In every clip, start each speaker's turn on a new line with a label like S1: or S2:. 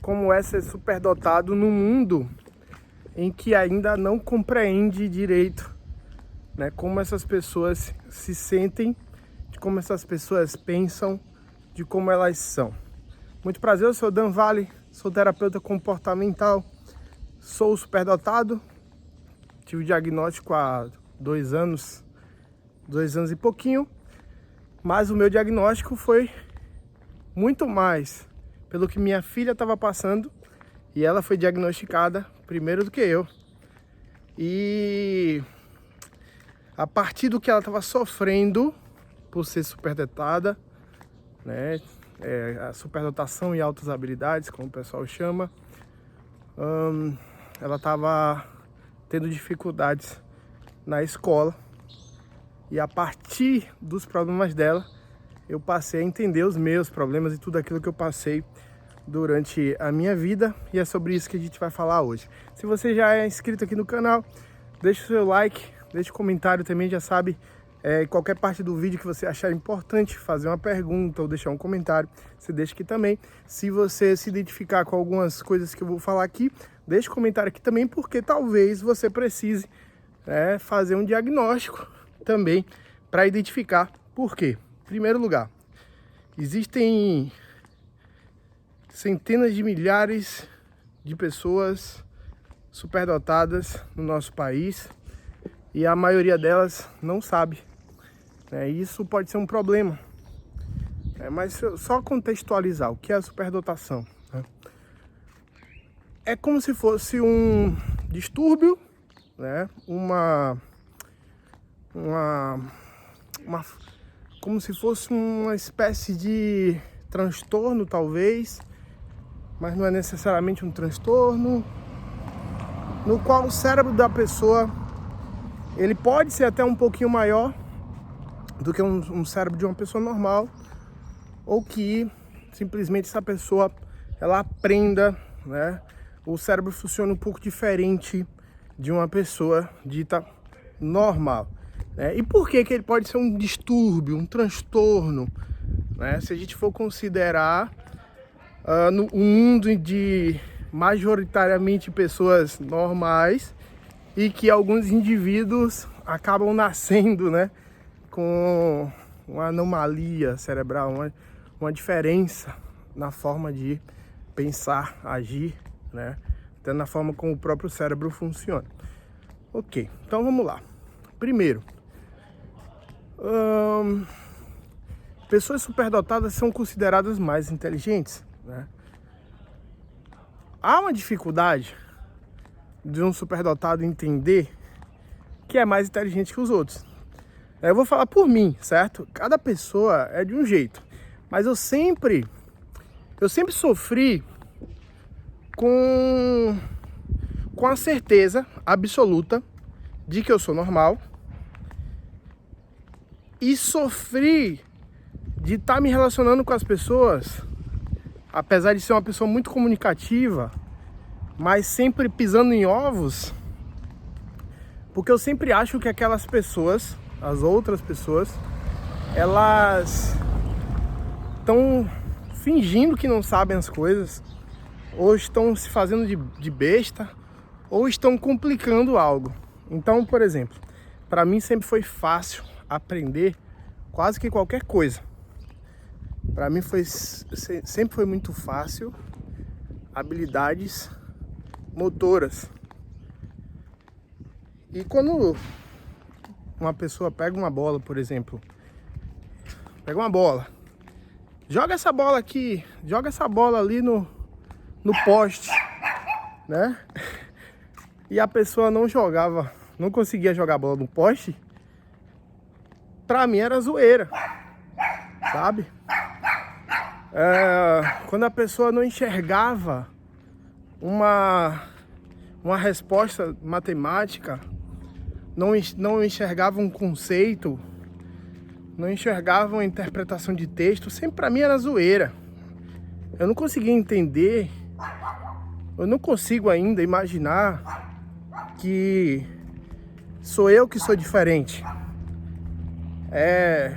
S1: como é ser superdotado num mundo em que ainda não compreende direito, né, como essas pessoas se sentem, de como essas pessoas pensam, de como elas são. Muito prazer, eu sou Dan Vale, sou terapeuta comportamental, sou superdotado, tive diagnóstico há 2 anos e pouquinho, mas o meu diagnóstico foi muito mais pelo que minha filha estava passando, e ela foi diagnosticada primeiro do que eu. E a partir do que ela estava sofrendo por ser superdotada, né, a superdotação e altas habilidades, como o pessoal chama, ela estava tendo dificuldades na escola. E a partir dos problemas dela, eu passei a entender os meus problemas e tudo aquilo que eu passei durante a minha vida, e é sobre isso que a gente vai falar hoje. Se você já é inscrito aqui no canal, deixa o seu like, deixa um comentário também, já sabe, qualquer parte do vídeo que você achar importante, fazer uma pergunta ou deixar um comentário, você deixa aqui também. Se você se identificar com algumas coisas que eu vou falar aqui, deixa um comentário aqui também, porque talvez você precise fazer um diagnóstico também para identificar por quê. Em primeiro lugar, existem centenas de milhares de pessoas superdotadas no nosso país e a maioria delas não sabe. Isso pode ser um problema. Mas só contextualizar o que é a superdotação. É como se fosse um distúrbio, como se fosse uma espécie de transtorno, talvez, mas não é necessariamente um transtorno, no qual o cérebro da pessoa, ele pode ser até um pouquinho maior do que um cérebro de uma pessoa normal, ou que simplesmente essa pessoa, ela aprenda, o cérebro funciona um pouco diferente de uma pessoa dita normal. E por que ele pode ser um distúrbio, um transtorno? Se a gente for considerar no mundo de majoritariamente pessoas normais, e que alguns indivíduos acabam nascendo com uma anomalia cerebral, uma diferença na forma de pensar, agir, até na forma como o próprio cérebro funciona. Ok, então vamos lá. Primeiro, pessoas superdotadas são consideradas mais inteligentes. Há uma dificuldade de um superdotado entender que é mais inteligente que os outros. Eu vou falar por mim, certo? Cada pessoa é de um jeito, mas eu sempre sofri com a certeza absoluta de que eu sou normal, e sofri de estar me relacionando com as pessoas, apesar de ser uma pessoa muito comunicativa, mas sempre pisando em ovos, porque eu sempre acho que aquelas pessoas, as outras pessoas, elas estão fingindo que não sabem as coisas, ou estão se fazendo de besta, ou estão complicando algo. Então, por exemplo, para mim sempre foi fácil aprender quase que qualquer coisa. Para mim sempre foi muito fácil habilidades motoras. E quando uma pessoa pega uma bola, por exemplo, pega uma bola, joga essa bola aqui, joga essa bola ali no poste, e a pessoa não conseguia jogar a bola no poste, pra mim era zoeira, sabe? Quando a pessoa não enxergava uma resposta matemática, não enxergava um conceito, não enxergava uma interpretação de texto, sempre pra mim era zoeira. Eu não conseguia entender, eu não consigo ainda imaginar que sou eu que sou diferente. É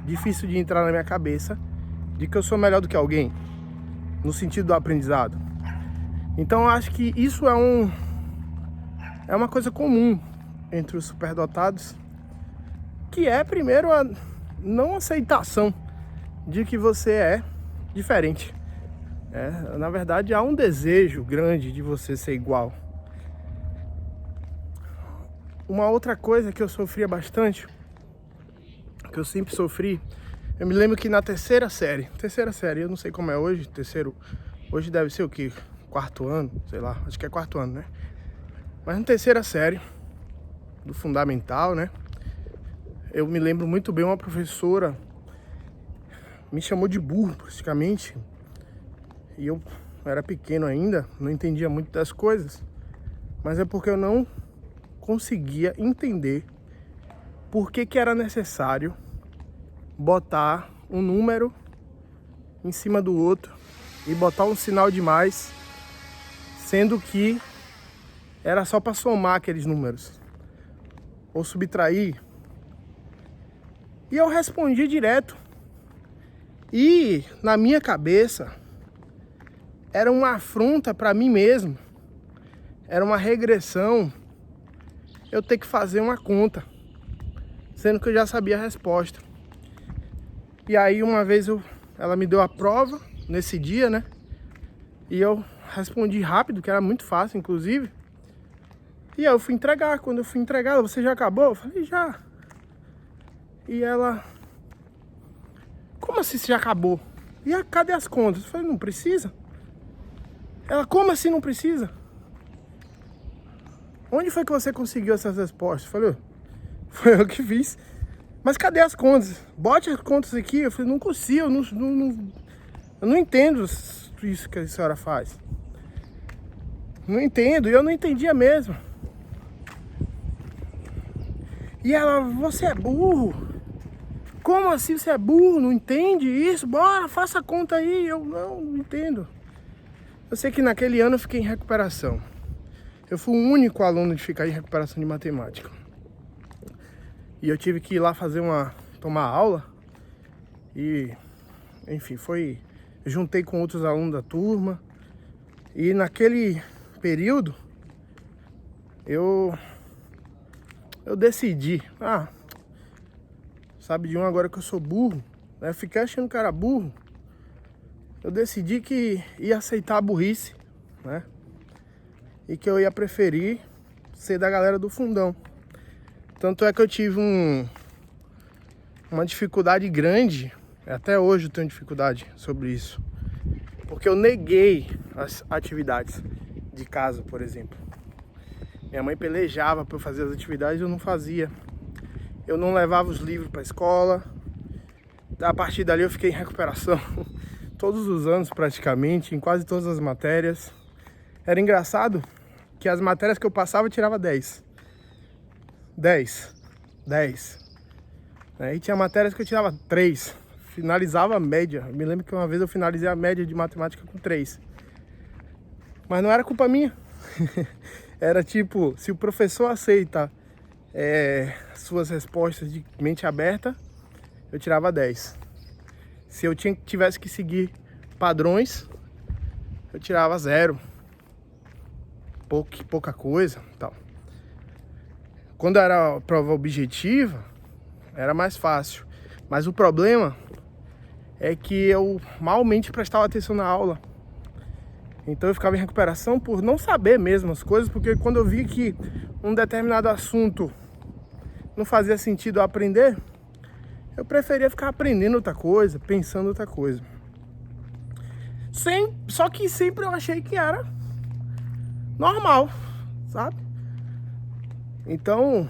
S1: difícil de entrar na minha cabeça de que eu sou melhor do que alguém, no sentido do aprendizado. Então eu acho que isso é uma coisa comum entre os superdotados, que é primeiro a não aceitação de que você é diferente. Na verdade, há um desejo grande de você ser igual. Uma outra coisa que eu sofria bastante, que eu sempre sofri, eu me lembro que na terceira série, eu não sei como é hoje, hoje deve ser o quê? Quarto ano, sei lá, acho que é quarto ano, né? Mas na terceira série do fundamental, né? Eu me lembro muito bem, uma professora me chamou de burro, praticamente. E eu era pequeno ainda, não entendia muito das coisas. Mas é porque eu não conseguia entender por que era necessário botar um número em cima do outro e botar um sinal de mais, sendo que era só para somar aqueles números ou subtrair. E eu respondi direto. E na minha cabeça era uma afronta para mim mesmo. Era uma regressão eu ter que fazer uma conta, sendo que eu já sabia a resposta. E aí uma vez ela me deu a prova nesse dia, né? E eu respondi rápido, que era muito fácil, inclusive. E aí eu fui entregar. Quando eu fui entregar, ela: você já acabou? Eu falei: já. E ela: como assim você já acabou? E cadê as contas? Eu falei: não precisa. Ela: como assim não precisa? Onde foi que você conseguiu essas respostas? Eu falei: foi eu que fiz. Mas cadê as contas? Bote as contas aqui. Eu falei: não consigo, eu não entendo isso que a senhora faz. Não entendo, e eu não entendia mesmo. E ela: você é burro. Como assim você é burro? Não entende isso? Bora, faça a conta aí. Eu não entendo. Eu sei que naquele ano eu fiquei em recuperação. Eu fui o único aluno de ficar em recuperação de matemática. E eu tive que ir lá tomar aula. E, enfim, eu juntei com outros alunos da turma. E naquele período, eu decidi, sabe de um, agora que eu sou burro, né? Fiquei achando que era burro. Eu decidi que ia aceitar a burrice, né? E que eu ia preferir ser da galera do fundão. Tanto é que eu tive uma dificuldade grande, até hoje eu tenho dificuldade sobre isso, porque eu neguei as atividades de casa, por exemplo. Minha mãe pelejava para eu fazer as atividades e eu não fazia. Eu não levava os livros para a escola. A partir dali eu fiquei em recuperação todos os anos praticamente, em quase todas as matérias. Era engraçado que as matérias que eu passava eu tirava 10. 10. E tinha matérias que eu tirava 3. Finalizava a média. Eu me lembro que uma vez eu finalizei a média de matemática com 3. Mas não era culpa minha. Era tipo, se o professor aceita suas respostas de mente aberta, eu tirava 10. Se eu tivesse que seguir padrões, eu tirava 0. Pouca coisa, tal. Quando era prova objetiva, era mais fácil. Mas o problema é que eu malmente prestava atenção na aula. Então eu ficava em recuperação por não saber mesmo as coisas, porque quando eu vi que um determinado assunto não fazia sentido eu aprender, eu preferia ficar aprendendo outra coisa, pensando outra coisa. Só que sempre eu achei que era normal, sabe? Então,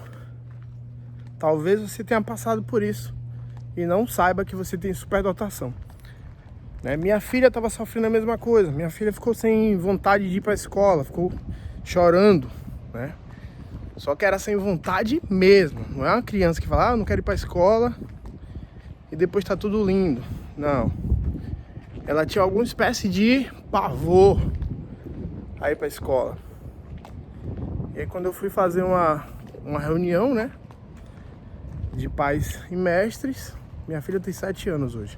S1: talvez você tenha passado por isso e não saiba que você tem superdotação. Minha filha estava sofrendo a mesma coisa. Minha filha ficou sem vontade de ir para a escola, ficou chorando, né? Só que era sem vontade mesmo. Não é uma criança que fala: não quero ir para a escola e depois tá tudo lindo. Não. Ela tinha alguma espécie de pavor a ir para a escola. E aí quando eu fui fazer uma reunião, né, de pais e mestres, minha filha tem 7 anos hoje.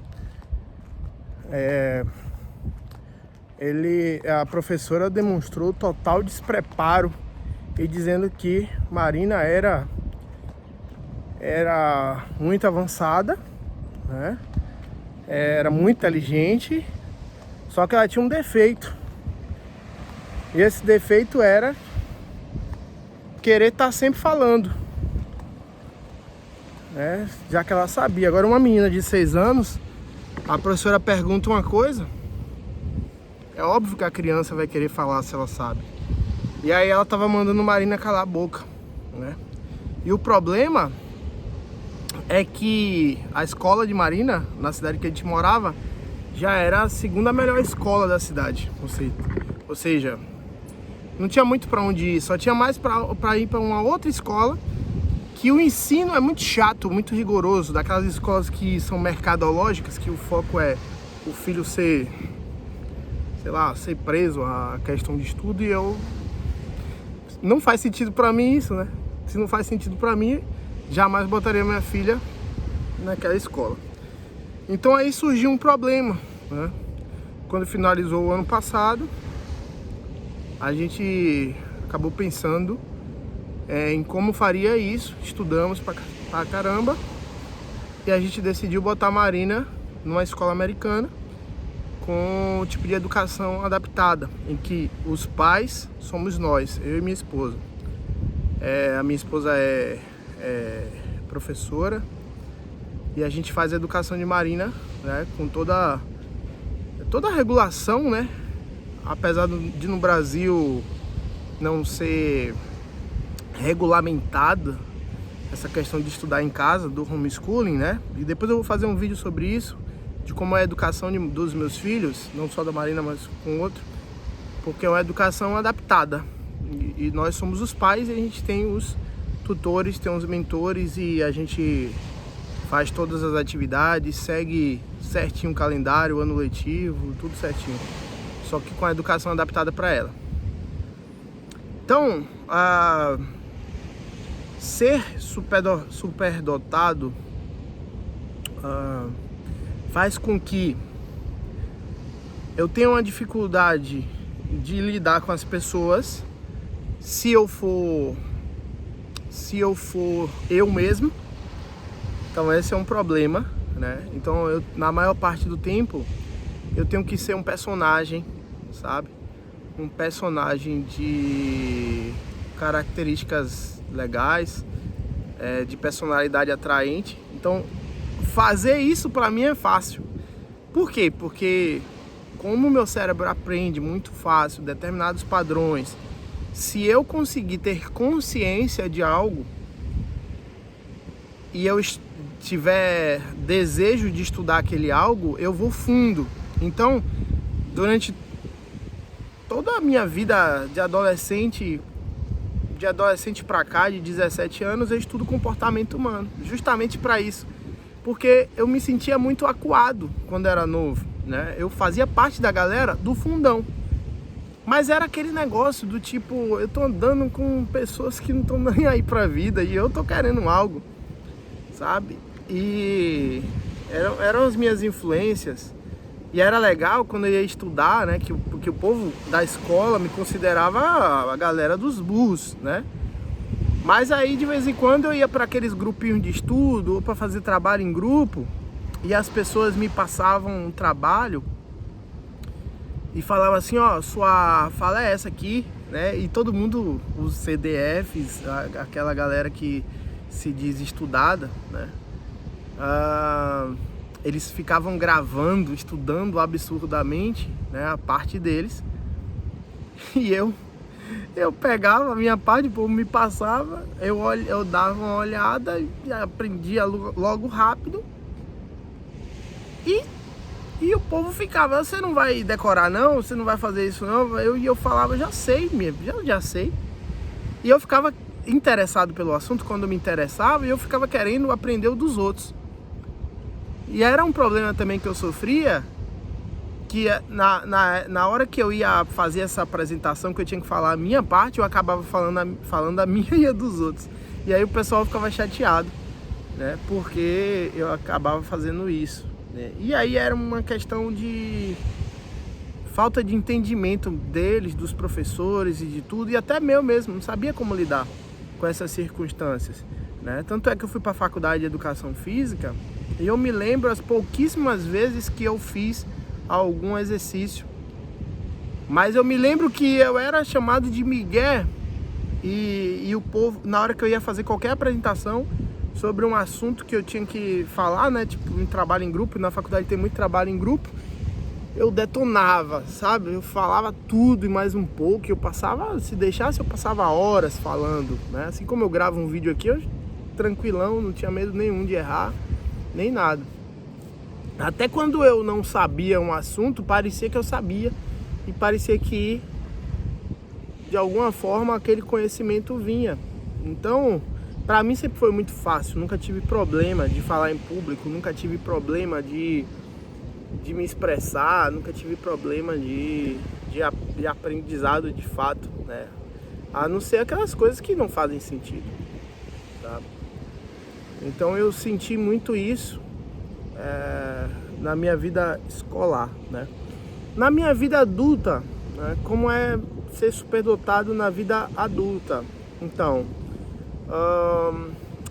S1: a professora demonstrou total despreparo e dizendo que Marina era muito avançada, né? Era muito inteligente, só que ela tinha um defeito. E esse defeito era querer estar sempre falando, né? Já que ela sabia. Agora uma menina de 6 anos, a professora pergunta uma coisa, é óbvio que a criança vai querer falar se ela sabe. E aí ela tava mandando Marina calar a boca, né? E o problema é que a escola de Marina, na cidade que a gente morava, já era a segunda melhor escola da cidade. Ou seja, não tinha muito para onde ir, só tinha mais para ir para uma outra escola, que o ensino é muito chato, muito rigoroso, daquelas escolas que são mercadológicas, que o foco é o filho ser, sei lá, ser preso à questão de estudo. E não faz sentido para mim isso, né? Se não faz sentido para mim, jamais botaria minha filha naquela escola. Então aí surgiu um problema, né? Quando finalizou o ano passado, a gente acabou pensando em como faria isso. Estudamos pra caramba e a gente decidiu botar a Marina numa escola americana com um tipo de educação adaptada, em que os pais somos nós, eu e minha esposa. A minha esposa é professora e a gente faz a educação de Marina, né, com toda a regulação, né? Apesar de no Brasil não ser regulamentada essa questão de estudar em casa, do homeschooling, né? E depois eu vou fazer um vídeo sobre isso, de como é a educação dos meus filhos, não só da Marina, mas com outro, porque é uma educação adaptada. E nós somos os pais e a gente tem os tutores, tem os mentores e a gente faz todas as atividades, segue certinho o calendário, o ano letivo, tudo certinho. Só que com a educação adaptada para ela. Então, ser superdotado faz com que eu tenha uma dificuldade de lidar com as pessoas se eu for eu mesmo. Então esse é um problema, né? Então na maior parte do tempo eu tenho que ser um personagem, sabe? Um personagem de características legais, de personalidade atraente. Então fazer isso pra mim é fácil. Por quê? Porque como o meu cérebro aprende muito fácil determinados padrões, se eu conseguir ter consciência de algo e eu tiver desejo de estudar aquele algo, eu vou fundo. Então, durante toda a minha vida de adolescente pra cá, de 17 anos, eu estudo comportamento humano, justamente para isso. Porque eu me sentia muito acuado quando era novo, né? Eu fazia parte da galera do fundão. Mas era aquele negócio do tipo, eu tô andando com pessoas que não estão nem aí pra vida e eu tô querendo algo, sabe? E eram as minhas influências. E era legal quando eu ia estudar, né? Porque o povo da escola me considerava a galera dos burros, né? Mas aí de vez em quando eu ia para aqueles grupinhos de estudo ou para fazer trabalho em grupo e as pessoas me passavam um trabalho e falavam assim, ó, sua fala é essa aqui, né? E todo mundo, os CDFs, aquela galera que se diz estudada, né? Eles ficavam gravando, estudando absurdamente, né, a parte deles. E eu pegava a minha parte, o povo me passava, eu dava uma olhada e aprendia logo rápido. E o povo ficava, você não vai decorar não? Você não vai fazer isso não? Eu falava, já sei mesmo, já sei. E eu ficava interessado pelo assunto quando me interessava e eu ficava querendo aprender o dos outros. E era um problema também que eu sofria, que na hora que eu ia fazer essa apresentação, que eu tinha que falar a minha parte, eu acabava falando a minha e a dos outros. E aí o pessoal ficava chateado, né? Porque eu acabava fazendo isso, né? E aí era uma questão de falta de entendimento deles, dos professores e de tudo, e até meu mesmo, não sabia como lidar com essas circunstâncias, né? Tanto é que eu fui para a faculdade de Educação Física e eu me lembro as pouquíssimas vezes que eu fiz algum exercício, mas eu me lembro que eu era chamado de migué e o povo, na hora que eu ia fazer qualquer apresentação sobre um assunto que eu tinha que falar, né, tipo um trabalho em grupo, na faculdade tem muito trabalho em grupo, eu detonava, sabe? Eu falava tudo e mais um pouco, eu passava, se deixasse eu passava horas falando, né? Assim como eu gravo um vídeo aqui, eu tranquilão, não tinha medo nenhum de errar, nem nada. Até quando eu não sabia um assunto, parecia que eu sabia e parecia que de alguma forma aquele conhecimento vinha. Então, pra mim sempre foi muito fácil, nunca tive problema de falar em público, nunca tive problema de me expressar, nunca tive problema de aprendizado de fato, né? A não ser aquelas coisas que não fazem sentido, tá? Então eu senti muito isso na minha vida escolar, né? Na minha vida adulta, né? Como é ser superdotado na vida adulta? Então,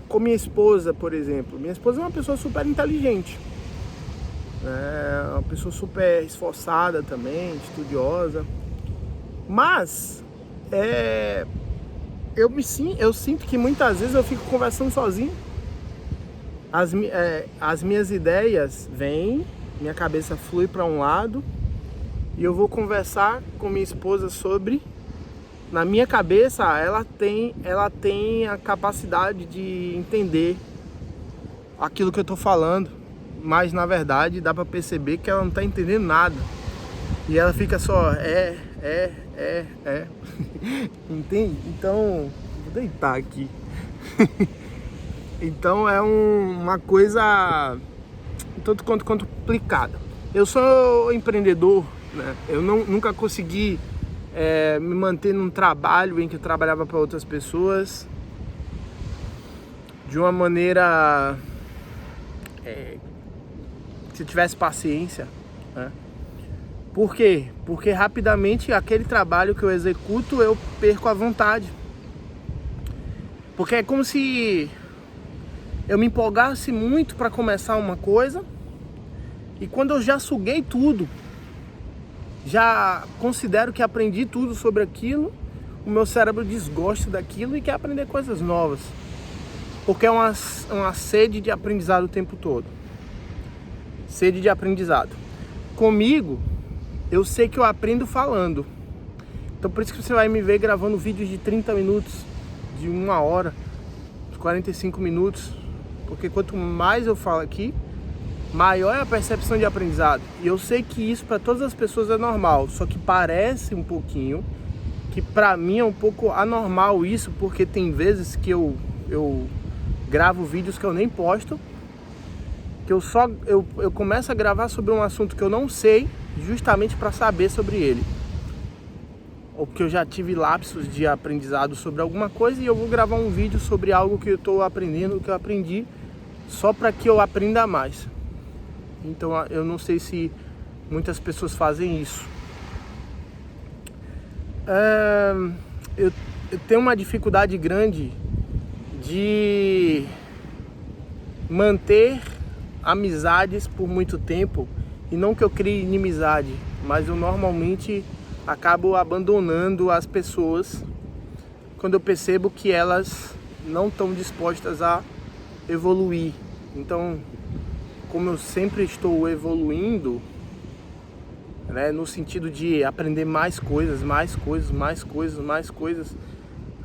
S1: com minha esposa, por exemplo, minha esposa é uma pessoa super inteligente, é uma pessoa super esforçada também, estudiosa, mas eu sinto que muitas vezes eu fico conversando sozinho, as minhas ideias vêm, minha cabeça flui para um lado e eu vou conversar com minha esposa sobre, na minha cabeça ela tem a capacidade de entender aquilo que eu tô falando, mas na verdade dá pra perceber que ela não tá entendendo nada. E ela fica só entende? Então, vou deitar aqui. Então é uma coisa tanto quanto complicada. Eu sou empreendedor, né? Eu nunca consegui me manter num trabalho em que eu trabalhava para outras pessoas de uma maneira se eu tivesse paciência, né? Por quê? Porque rapidamente aquele trabalho que eu executo eu perco a vontade. Porque é como se eu me empolgasse muito para começar uma coisa e quando eu já suguei tudo, já considero que aprendi tudo sobre aquilo, o meu cérebro desgosta daquilo e quer aprender coisas novas. Porque é uma sede de aprendizado o tempo todo. Sede de aprendizado. Comigo, eu sei que eu aprendo falando. Então por isso que você vai me ver gravando vídeos de 30 minutos, de 1 hora, de 45 minutos. Porque quanto mais eu falo aqui, maior é a percepção de aprendizado. E eu sei que isso para todas as pessoas é normal. Só que parece um pouquinho, que para mim é um pouco anormal isso, porque tem vezes que eu gravo vídeos que eu nem posto, que eu começo a gravar sobre um assunto que eu não sei, justamente para saber sobre ele. Ou porque eu já tive lapsos de aprendizado sobre alguma coisa e eu vou gravar um vídeo sobre algo que eu estou aprendendo, que eu aprendi, só para que eu aprenda mais. Então eu não sei se muitas pessoas fazem isso. Eu tenho uma dificuldade grande de manter amizades por muito tempo, e não que eu crie inimizade, mas eu normalmente acabo abandonando as pessoas quando eu percebo que elas não estão dispostas a evoluir. Então, como eu sempre estou evoluindo, né, no sentido de aprender mais coisas,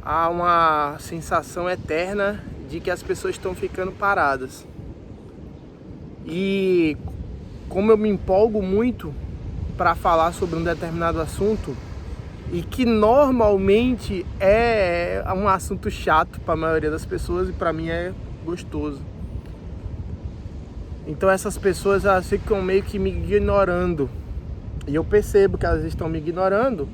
S1: há uma sensação eterna de que as pessoas estão ficando paradas. E como eu me empolgo muito para falar sobre um determinado assunto, e que normalmente é um assunto chato para a maioria das pessoas e para mim é gostoso. Então essas pessoas, elas ficam meio que me ignorando. E eu percebo que elas estão me ignorando.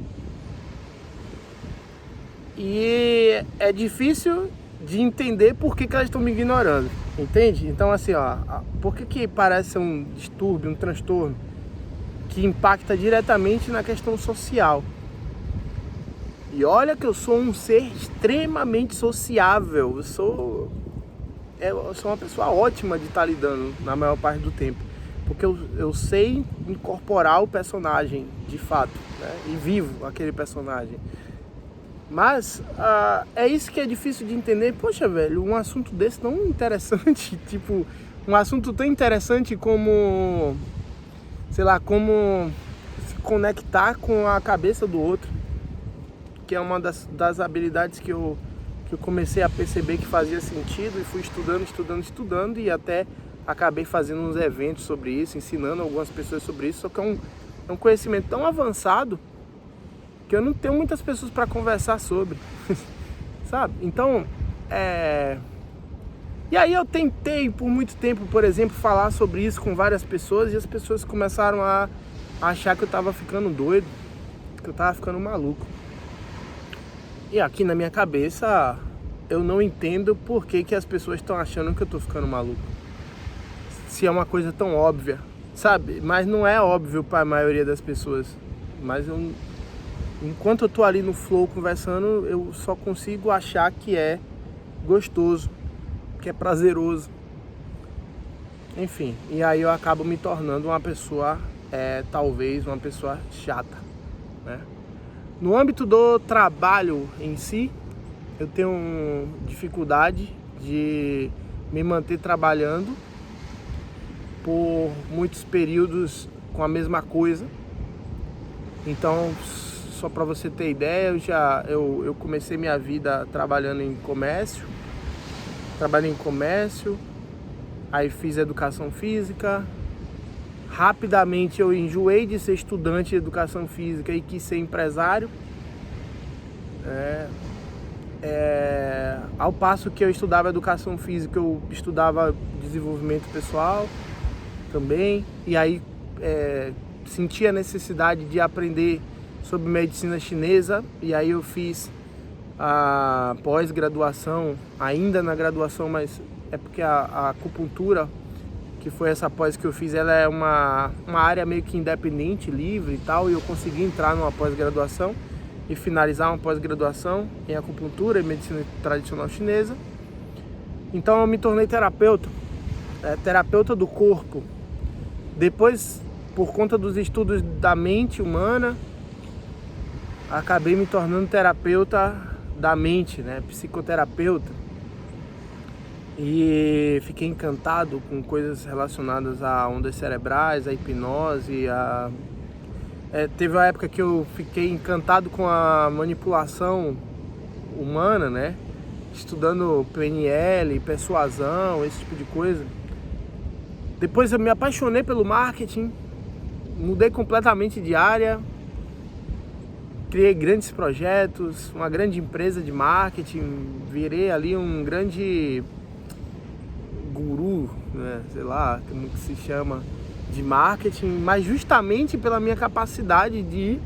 S1: E é difícil de entender por que elas estão me ignorando. Entende? Então assim, ó, por que parece um distúrbio, um transtorno? que impacta diretamente na questão social. E olha que eu sou um ser extremamente sociável, eu sou uma pessoa ótima de estar lidando na maior parte do tempo, porque eu sei incorporar o personagem de fato, né? E vivo aquele personagem. Mas é isso que é difícil de entender. Poxa, velho, um assunto desse tão interessante, tipo, um assunto tão interessante como, sei lá, como se conectar com a cabeça do outro, que é uma das habilidades que eu comecei a perceber que fazia sentido, e fui estudando, e até acabei fazendo uns eventos sobre isso, ensinando algumas pessoas sobre isso, só que é um conhecimento tão avançado que eu não tenho muitas pessoas para conversar sobre, sabe? Então, E aí eu tentei por muito tempo, por exemplo, falar sobre isso com várias pessoas, e as pessoas começaram a achar que eu tava ficando doido, que eu tava ficando maluco. E aqui na minha cabeça, eu não entendo por que as pessoas estão achando que eu tô ficando maluco. Se é uma coisa tão óbvia, sabe? Mas não é óbvio para a maioria das pessoas. Mas enquanto eu tô ali no flow conversando, eu só consigo achar que é gostoso, que é prazeroso. Enfim, e aí eu acabo me tornando uma pessoa, talvez uma pessoa chata, né? No âmbito do trabalho em si, eu tenho dificuldade de me manter trabalhando por muitos períodos com a mesma coisa. Então, só para você ter ideia, eu comecei minha vida trabalhando em comércio. Trabalhei em comércio, aí fiz educação física. Rapidamente eu enjoei de ser estudante de educação física e quis ser empresário. Ao passo que eu estudava educação física, eu estudava desenvolvimento pessoal também. E aí senti a necessidade de aprender sobre medicina chinesa. E aí eu fiz a pós-graduação, ainda na graduação, mas é porque a acupuntura, que foi essa pós que eu fiz, ela é uma área meio que independente, livre e tal, e eu consegui entrar numa pós-graduação e finalizar uma pós-graduação em acupuntura e medicina tradicional chinesa. Então eu me tornei terapeuta do corpo. Depois, por conta dos estudos da mente humana, acabei me tornando terapeuta da mente, né? Psicoterapeuta. E fiquei encantado com coisas relacionadas a ondas cerebrais, a hipnose, teve uma época que eu fiquei encantado com a manipulação humana, né? Estudando PNL, persuasão, esse tipo de coisa. Depois eu me apaixonei pelo marketing, mudei completamente de área, criei grandes projetos, uma grande empresa de marketing, virei ali um grande guru, né? Sei lá como que se chama, de marketing, mas justamente pela minha capacidade de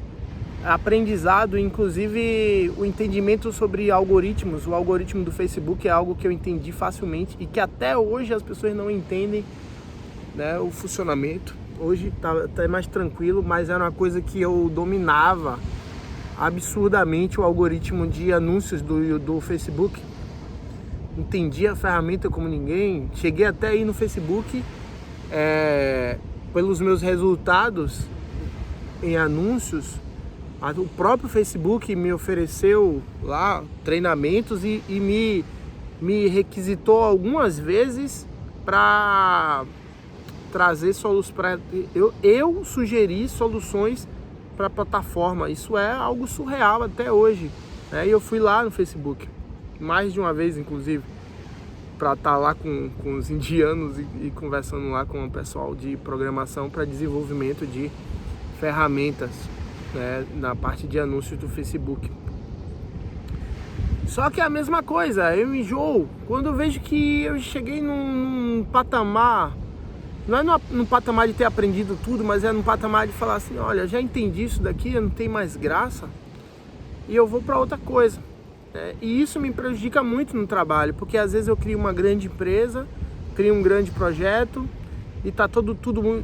S1: aprendizado, inclusive o entendimento sobre algoritmos. O algoritmo do Facebook é algo que eu entendi facilmente e que até hoje as pessoas não entendem, né, o funcionamento. Hoje tá mais tranquilo, mas era uma coisa que eu dominava absurdamente, o algoritmo de anúncios do Facebook. Entendi a ferramenta como ninguém. Cheguei até aí no Facebook, pelos meus resultados em anúncios. O próprio Facebook me ofereceu lá treinamentos e me requisitou algumas vezes para trazer soluções, eu sugeri soluções para a plataforma. Isso é algo surreal até hoje, né? E eu fui lá no Facebook mais de uma vez, inclusive, para estar lá com os indianos e conversando lá com o pessoal de programação para desenvolvimento de ferramentas, né, na parte de anúncios do Facebook. Só que é a mesma coisa, eu enjoo quando eu vejo que eu cheguei num patamar. Não é no patamar de ter aprendido tudo, mas é no patamar de falar assim, olha, já entendi isso daqui, não tem mais graça, e eu vou para outra coisa. E isso me prejudica muito no trabalho, porque às vezes eu crio uma grande empresa, crio um grande projeto, e tá tudo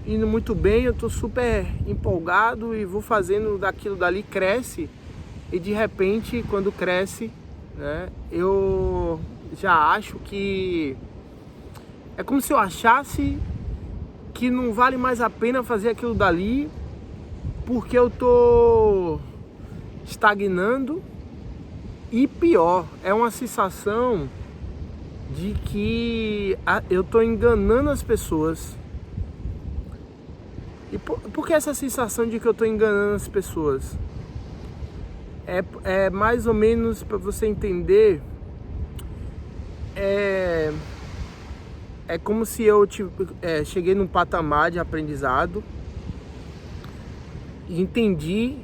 S1: indo muito bem, eu tô super empolgado e vou fazendo daquilo dali, cresce, e de repente, quando cresce, né, eu já acho que é como se eu achasse que não vale mais a pena fazer aquilo dali, porque eu tô estagnando. E pior, é uma sensação de que eu tô enganando as pessoas. E por que essa sensação de que eu tô enganando as pessoas? É mais ou menos para você entender. É como se eu cheguei num patamar de aprendizado e entendi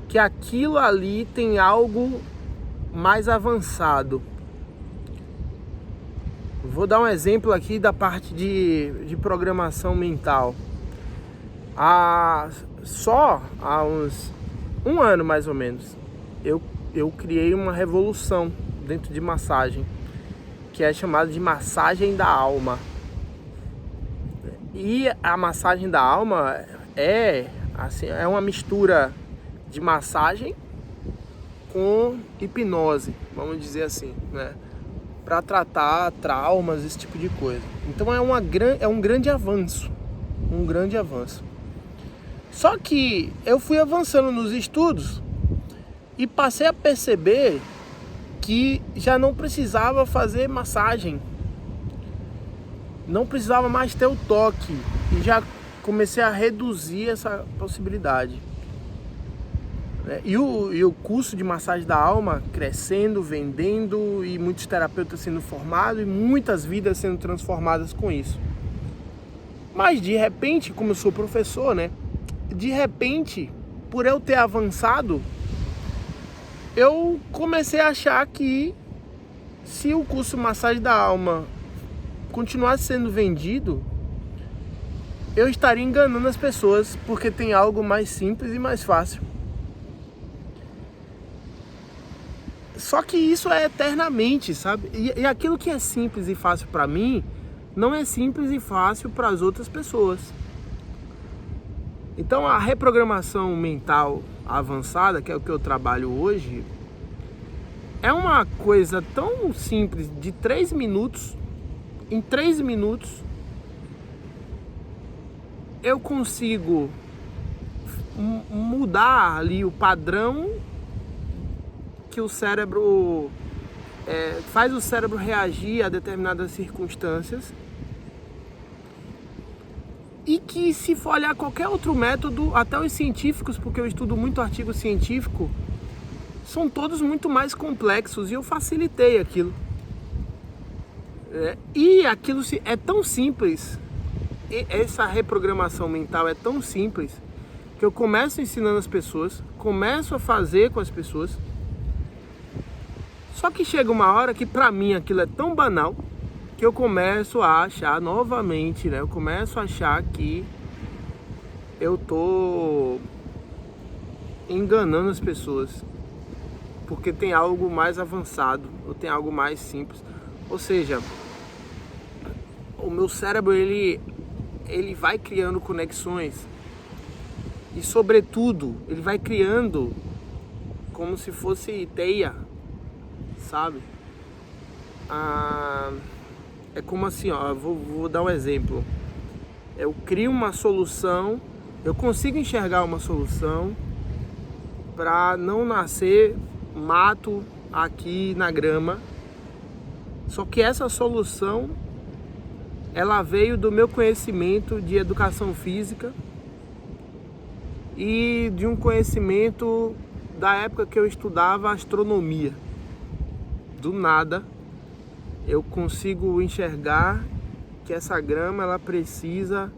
S1: que aquilo ali tem algo mais avançado. Vou dar um exemplo aqui da parte de programação mental. Só há uns um ano mais ou menos, eu criei uma revolução dentro de massagem, que é chamada de massagem da alma. E a massagem da alma é uma mistura de massagem com hipnose, vamos dizer assim, né? Para tratar traumas, esse tipo de coisa. Então é um grande avanço, Só que eu fui avançando nos estudos e passei a perceber que já não precisava fazer massagem, não precisava mais ter o toque, e já comecei a reduzir essa possibilidade. E o curso de massagem da alma crescendo, vendendo, e muitos terapeutas sendo formados e muitas vidas sendo transformadas com isso. Mas de repente, como eu sou professor, né? De repente, por eu ter avançado, eu comecei a achar que se o curso Massagem da Alma continuasse sendo vendido, eu estaria enganando as pessoas, porque tem algo mais simples e mais fácil. Só que isso é eternamente, sabe? E aquilo que é simples e fácil para mim, não é simples e fácil para as outras pessoas. Então a reprogramação mental avançada, que é o que eu trabalho hoje, é uma coisa tão simples, de 3 minutos. Em 3 minutos eu consigo mudar ali o padrão que o cérebro faz o cérebro reagir a determinadas circunstâncias, e que, se for olhar qualquer outro método, até os científicos, porque eu estudo muito artigo científico, são todos muito mais complexos, e eu facilitei aquilo. E aquilo é tão simples, essa reprogramação mental é tão simples, que eu começo ensinando as pessoas, começo a fazer com as pessoas. Só que chega uma hora que pra mim aquilo é tão banal, que eu começo a achar novamente, né? Eu começo a achar que eu tô enganando as pessoas, porque tem algo mais avançado, ou tem algo mais simples. Ou seja, o meu cérebro, ele vai criando conexões, e sobretudo, ele vai criando como se fosse teia, sabe? É como assim, ó, vou dar um exemplo. Eu crio uma solução, eu consigo enxergar uma solução para não nascer mato aqui na grama. Só que essa solução, ela veio do meu conhecimento de educação física e de um conhecimento da época que eu estudava astronomia. Do nada, eu consigo enxergar que essa grama, ela precisa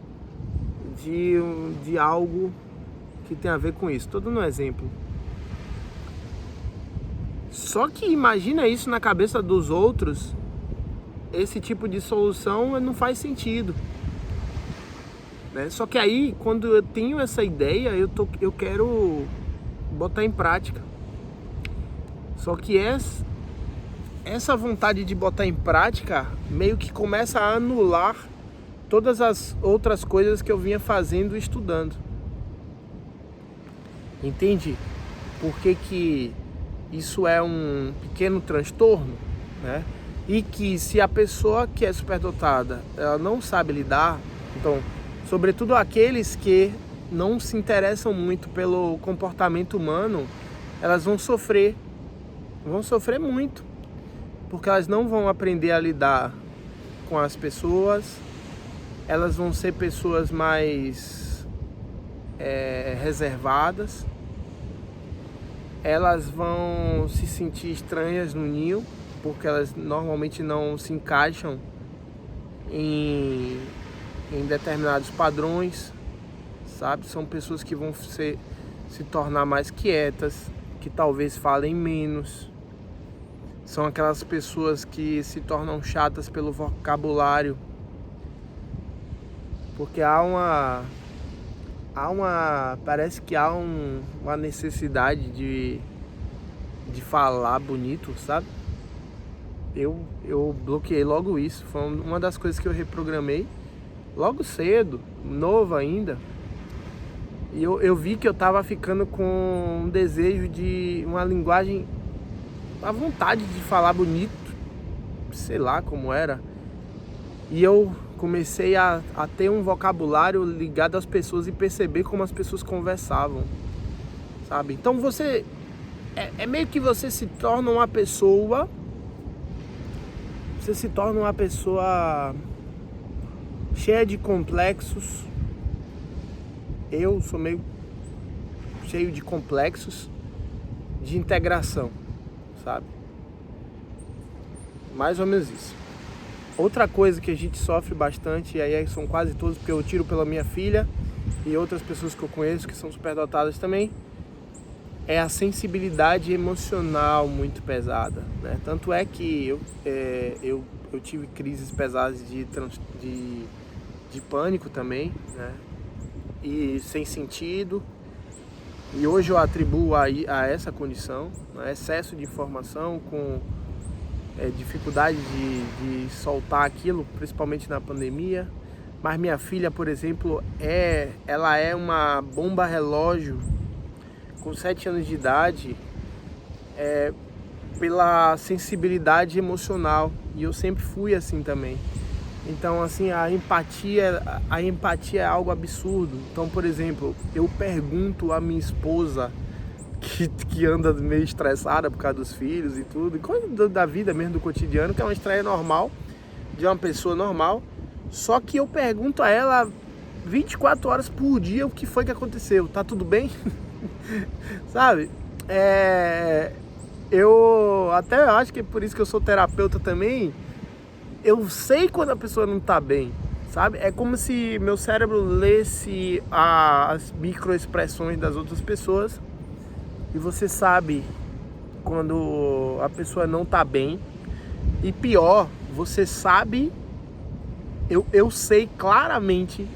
S1: de algo que tem a ver com isso. Estou dando um exemplo. Só que imagina isso na cabeça dos outros, esse tipo de solução não faz sentido, né? Só que aí, quando eu tenho essa ideia, eu quero botar em prática. Só que essa vontade de botar em prática meio que começa a anular todas as outras coisas que eu vinha fazendo e estudando. Entende por que isso é um pequeno transtorno, né? E que se a pessoa que é superdotada, ela não sabe lidar, então, sobretudo aqueles que não se interessam muito pelo comportamento humano, elas vão sofrer muito, porque elas não vão aprender a lidar com as pessoas, elas vão ser pessoas mais reservadas, elas vão se sentir estranhas no ninho, porque elas normalmente não se encaixam em determinados padrões, sabe? São pessoas que vão se tornar mais quietas, que talvez falem menos. São aquelas pessoas que se tornam chatas pelo vocabulário, porque parece que há uma necessidade de falar bonito, sabe? Eu bloqueei logo isso. Foi uma das coisas que eu reprogramei logo cedo, novo ainda. E eu vi que eu tava ficando com um desejo de uma linguagem, a vontade de falar bonito, sei lá como era. E eu comecei a ter um vocabulário ligado às pessoas e perceber como as pessoas conversavam, sabe? Então você é meio que você se torna uma pessoa cheia de complexos. Eu sou meio cheio de complexos de integração, sabe? Mais ou menos isso. Outra coisa que a gente sofre bastante, e aí são quase todos, porque eu tiro pela minha filha e outras pessoas que eu conheço que são superdotadas também, é a sensibilidade emocional muito pesada, né? Tanto é que eu tive crises pesadas de pânico também, né? E sem sentido. E hoje eu atribuo a essa condição, né? Excesso de informação com dificuldade de soltar aquilo, principalmente na pandemia. Mas minha filha, por exemplo, ela é uma bomba relógio com 7 anos de idade, pela sensibilidade emocional, e eu sempre fui assim também. Então, assim, a empatia é algo absurdo. Então, por exemplo, eu pergunto à minha esposa, que anda meio estressada por causa dos filhos e tudo, coisa da vida mesmo, do cotidiano, que é uma estreia normal, de uma pessoa normal, só que eu pergunto a ela 24 horas por dia o que foi que aconteceu, tá tudo bem? Sabe? Eu até acho que é por isso que eu sou terapeuta também. Eu sei quando a pessoa não tá bem, sabe? É como se meu cérebro lesse as microexpressões das outras pessoas, e você sabe quando a pessoa não tá bem. E pior, você sabe, eu sei claramente,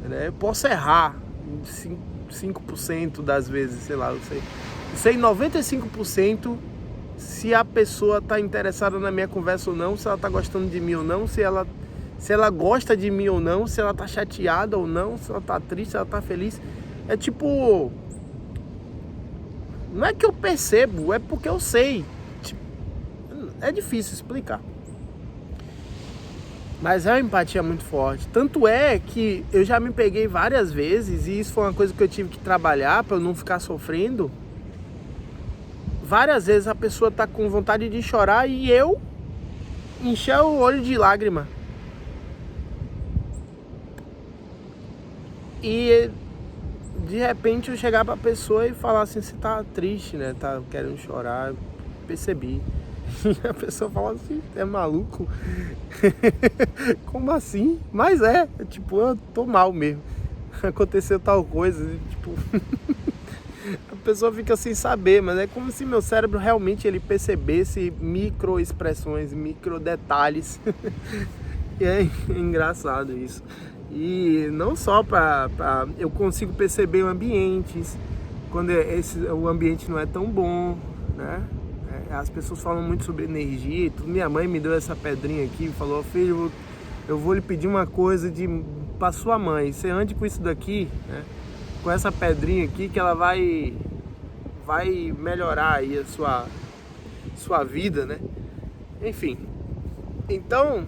S1: né? Eu posso errar 5% das vezes, sei lá, eu sei 95% se a pessoa tá interessada na minha conversa ou não, se ela tá gostando de mim ou não, se ela gosta de mim ou não, se ela tá chateada ou não, se ela tá triste, se ela tá feliz. É tipo, não é que eu percebo, é porque eu sei. Tipo, é difícil explicar. Mas é uma empatia muito forte. Tanto é que eu já me peguei várias vezes, e isso foi uma coisa que eu tive que trabalhar para eu não ficar sofrendo. Várias vezes a pessoa tá com vontade de chorar e eu encher o olho de lágrima. E de repente eu chegar pra pessoa e falar assim: você tá triste, né? Tá querendo chorar. Eu percebi. E a pessoa fala assim: é maluco? Como assim? Mas tipo, eu tô mal mesmo. Aconteceu tal coisa, tipo... A pessoa fica sem saber, mas é como se meu cérebro realmente ele percebesse microexpressões, micro detalhes. E é engraçado isso. E não só eu consigo perceber ambientes, quando o ambiente não é tão bom, né? As pessoas falam muito sobre energia e tudo. Minha mãe me deu essa pedrinha aqui e falou: filho,
S2: eu vou lhe pedir uma coisa para sua mãe. Você ande com isso daqui, né? Com essa pedrinha aqui, que ela vai melhorar aí a sua vida, né? Enfim, então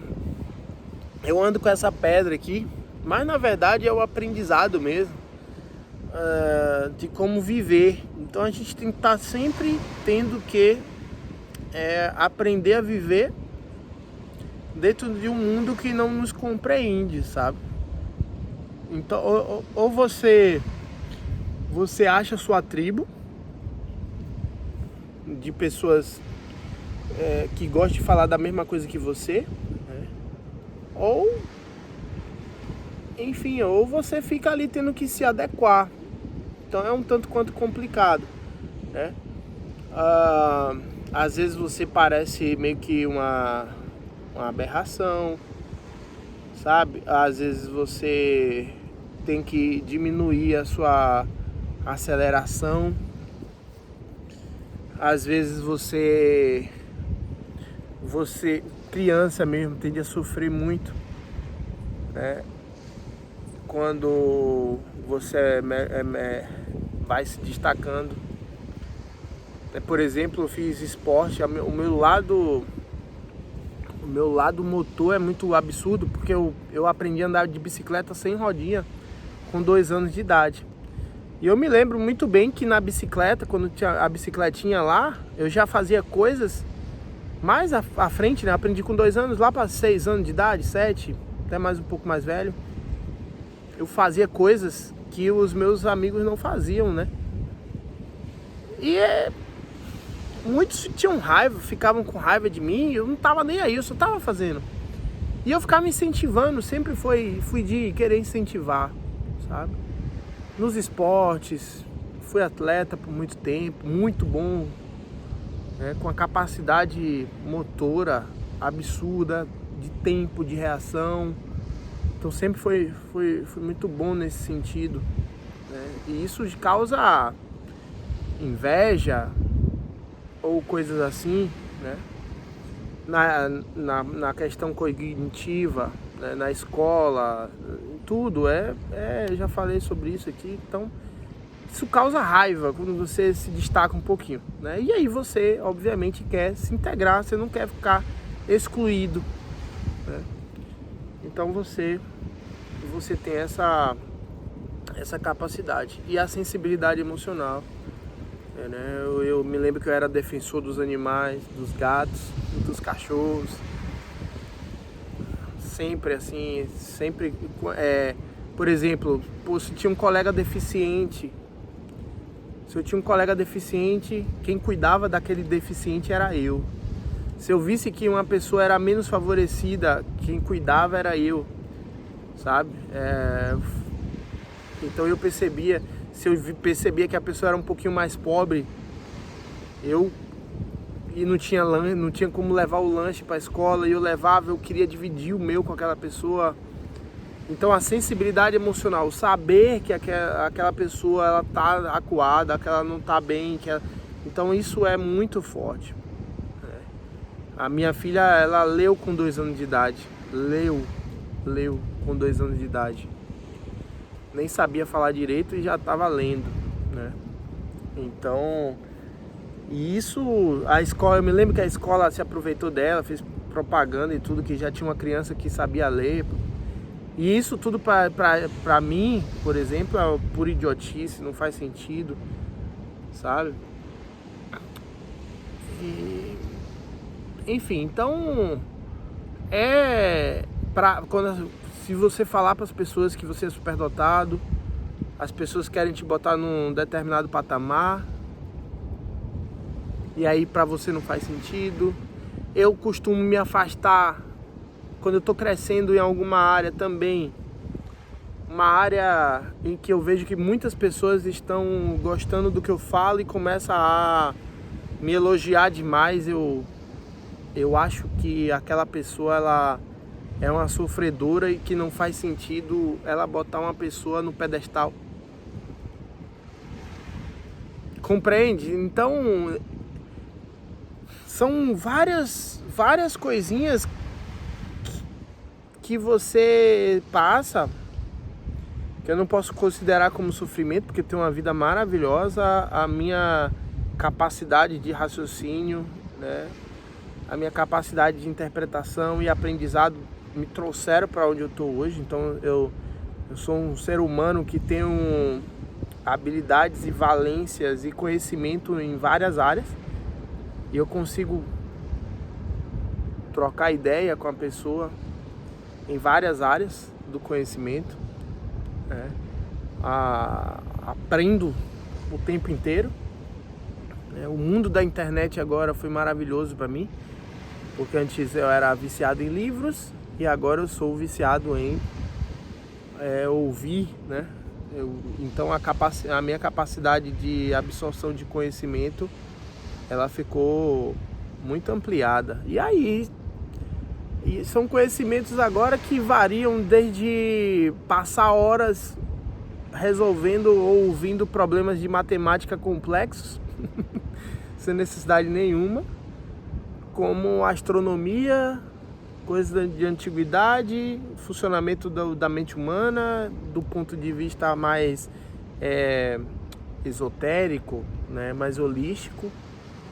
S2: eu ando com essa pedra aqui, mas na verdade é o aprendizado mesmo, de como viver. Então a gente tem que estar sempre tendo que aprender a viver dentro de um mundo que não nos compreende, sabe? Então, ou você acha sua tribo de pessoas que gostam de falar da mesma coisa que você, né? Ou, enfim, ou você fica ali tendo que se adequar. Então é um tanto quanto complicado, né? Às vezes você parece meio que uma aberração, sabe? Às vezes você tem que diminuir a sua aceleração. Às vezes você criança mesmo tende a sofrer muito, né? Quando você vai se destacando. Por exemplo, eu fiz esporte, o meu lado motor é muito absurdo, porque eu aprendi a andar de bicicleta sem rodinha com 2 anos de idade. E eu me lembro muito bem que na bicicleta, quando tinha a bicicletinha lá, eu já fazia coisas mais à frente, né? Aprendi com 2 anos, lá para 6 anos de idade, 7, até mais um pouco mais velho. Eu fazia coisas que os meus amigos não faziam, né? E muitos tinham raiva, ficavam com raiva de mim, eu não tava nem aí, eu só tava fazendo. E eu ficava me incentivando, sempre fui de querer incentivar, sabe? Nos esportes, fui atleta por muito tempo, muito bom, né? Com a capacidade motora absurda, de tempo, de reação. Então sempre foi muito bom nesse sentido, né? E isso causa inveja ou coisas assim, né? Na questão cognitiva, né? Na escola, tudo já falei sobre isso aqui. Então isso causa raiva quando você se destaca um pouquinho, né? E aí você obviamente quer se integrar, você não quer ficar excluído, né? Então você tem essa capacidade e a sensibilidade emocional, né? Eu me lembro que eu era defensor dos animais, dos gatos, dos cachorros, sempre assim, por exemplo, se tinha um colega deficiente, quem cuidava daquele deficiente era eu. Se eu visse que uma pessoa era menos favorecida, quem cuidava era eu, sabe? Então eu percebia, se eu percebia que a pessoa era um pouquinho mais pobre, e não tinha como levar o lanche para a escola, e eu queria dividir o meu com aquela pessoa. Então a sensibilidade emocional, saber que aquela pessoa ela tá acuada, que ela não tá bem, então isso é muito forte. A minha filha, ela leu com 2 anos de idade. Leu com 2 anos de idade. Nem sabia falar direito e já estava lendo, né? Então, e isso, a escola, eu me lembro que a escola se aproveitou dela, fez propaganda e tudo, que já tinha uma criança que sabia ler. E isso tudo pra mim, por exemplo, é pura idiotice, não faz sentido, sabe? Enfim, então se você falar para as pessoas que você é superdotado, as pessoas querem te botar num determinado patamar, e aí para você não faz sentido. Eu costumo me afastar quando eu tô crescendo em alguma área também, uma área em que eu vejo que muitas pessoas estão gostando do que eu falo e começa a me elogiar demais. Eu acho que aquela pessoa ela é uma sofredora e que não faz sentido ela botar uma pessoa no pedestal. Compreende? Então são várias coisinhas que você passa, que eu não posso considerar como sofrimento, porque tem uma vida maravilhosa, a minha capacidade de raciocínio, né, a minha capacidade de interpretação e aprendizado me trouxeram para onde eu estou hoje. Então eu sou um ser humano que tem habilidades e valências e conhecimento em várias áreas, e eu consigo trocar ideia com a pessoa em várias áreas do conhecimento, né? Aprendo o tempo inteiro. O mundo da internet agora foi maravilhoso para mim, porque antes eu era viciado em livros e agora eu sou viciado em ouvir, né? Então a minha capacidade de absorção de conhecimento, ela ficou muito ampliada. E aí, são conhecimentos agora que variam desde passar horas resolvendo ou ouvindo problemas de matemática complexos sem necessidade nenhuma, como astronomia, coisas de antiguidade, funcionamento da mente humana do ponto de vista mais esotérico, né, mais holístico,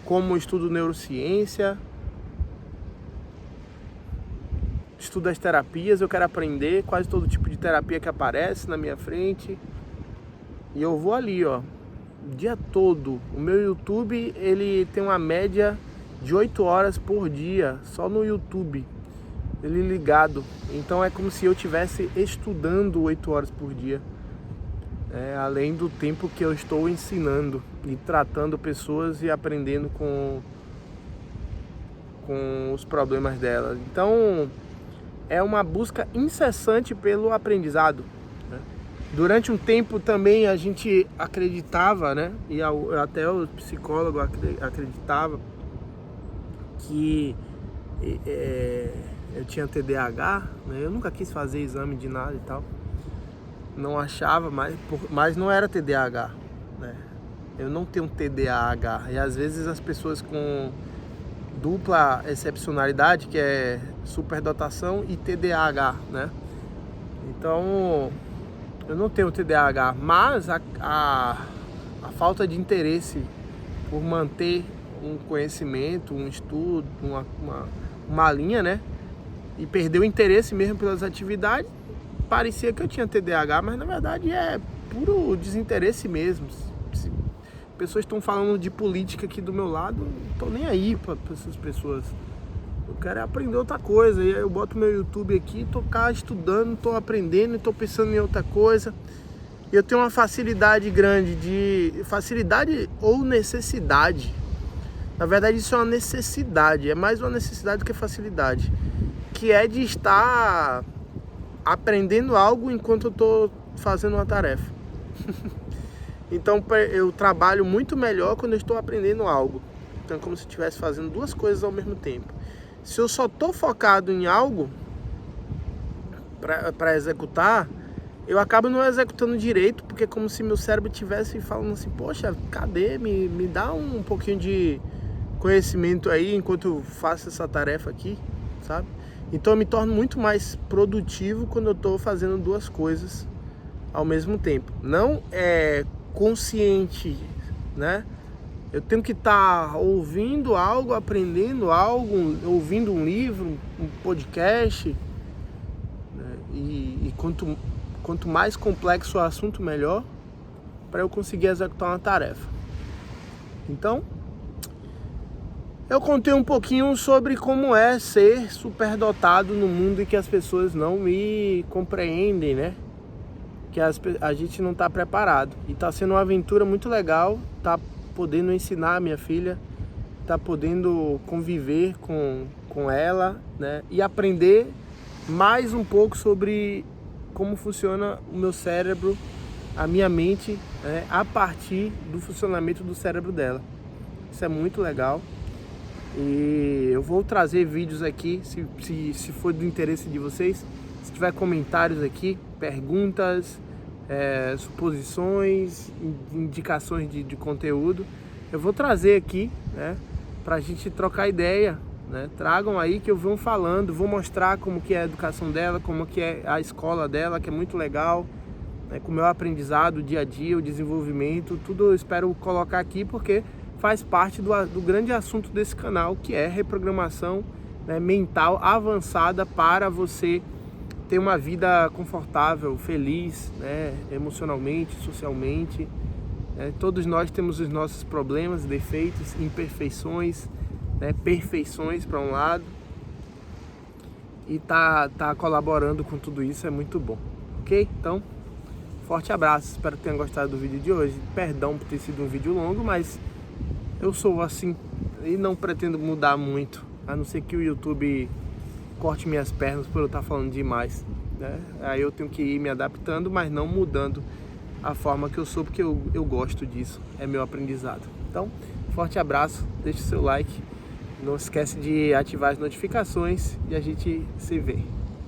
S2: como estudo neurociência, estudo as terapias. Eu quero aprender quase todo tipo de terapia que aparece na minha frente, e eu vou ali, ó, o dia todo. O meu YouTube, ele tem uma média de 8 horas por dia, só no YouTube, ele ligado. Então é como se eu estivesse estudando 8 horas por dia, além do tempo que eu estou ensinando e tratando pessoas e aprendendo com os problemas delas. Então é uma busca incessante pelo aprendizado, né? Durante um tempo também a gente acreditava, né, e até o psicólogo acreditava que eu tinha TDAH, né? Eu nunca quis fazer exame de nada e tal, não achava, mas não era TDAH, né? Eu não tenho TDAH, e às vezes as pessoas com dupla excepcionalidade, que é superdotação e TDAH, né? Então eu não tenho TDAH, mas a falta de interesse por manter um conhecimento, um estudo, uma linha, né, e perder o interesse mesmo pelas atividades, parecia que eu tinha TDAH, mas na verdade é puro desinteresse mesmo. Se pessoas estão falando de política aqui do meu lado, não estou nem aí para essas pessoas. Eu quero aprender outra coisa, e aí eu boto meu YouTube aqui, tô cá estudando, tô aprendendo, estou pensando em outra coisa. E eu tenho uma facilidade grande facilidade ou necessidade. Na verdade isso é uma necessidade, é mais uma necessidade do que facilidade, que é de estar aprendendo algo enquanto eu estou fazendo uma tarefa. Então eu trabalho muito melhor quando eu estou aprendendo algo. Então é como se eu estivesse fazendo duas coisas ao mesmo tempo. Se eu só estou focado em algo para executar, eu acabo não executando direito, porque é como se meu cérebro estivesse falando assim, poxa, cadê? Me dá um pouquinho de conhecimento aí enquanto eu faço essa tarefa aqui, sabe? Então eu me torno muito mais produtivo quando eu estou fazendo duas coisas ao mesmo tempo. Não é consciente, né? Eu tenho que estar ouvindo algo, aprendendo algo, ouvindo um livro, um podcast, né? E quanto mais complexo o assunto, melhor, para eu conseguir executar uma tarefa. Então, eu contei um pouquinho sobre como é ser superdotado no mundo em que as pessoas não me compreendem, né? Que a gente não está preparado. E está sendo uma aventura muito legal, tá podendo ensinar a minha filha, tá podendo conviver com ela, né? E aprender mais um pouco sobre como funciona o meu cérebro, a minha mente, né? A partir do funcionamento do cérebro dela. Isso é muito legal. E eu vou trazer vídeos aqui, se for do interesse de vocês. Se tiver comentários aqui, perguntas, suposições, indicações de conteúdo, eu vou trazer aqui, né, pra gente trocar ideia né? Tragam aí que eu vou falando, vou mostrar como que é a educação dela, como que é a escola dela, que é muito legal, né? Como é o aprendizado, o dia a dia, o desenvolvimento, tudo eu espero colocar aqui porque faz parte do grande assunto desse canal, que é reprogramação, né, mental avançada para você ter uma vida confortável, feliz, né, emocionalmente, socialmente. Todos nós temos os nossos problemas, defeitos, imperfeições, né, perfeições para um lado. E tá colaborando com tudo isso é muito bom, ok? Então, forte abraço, espero que tenham gostado do vídeo de hoje. Perdão por ter sido um vídeo longo, mas eu sou assim e não pretendo mudar muito, a não ser que o YouTube corte minhas pernas por eu estar falando demais, né? Aí eu tenho que ir me adaptando, mas não mudando a forma que eu sou, porque eu gosto disso, é meu aprendizado. Então, forte abraço, deixe seu like, não esquece de ativar as notificações e a gente se vê.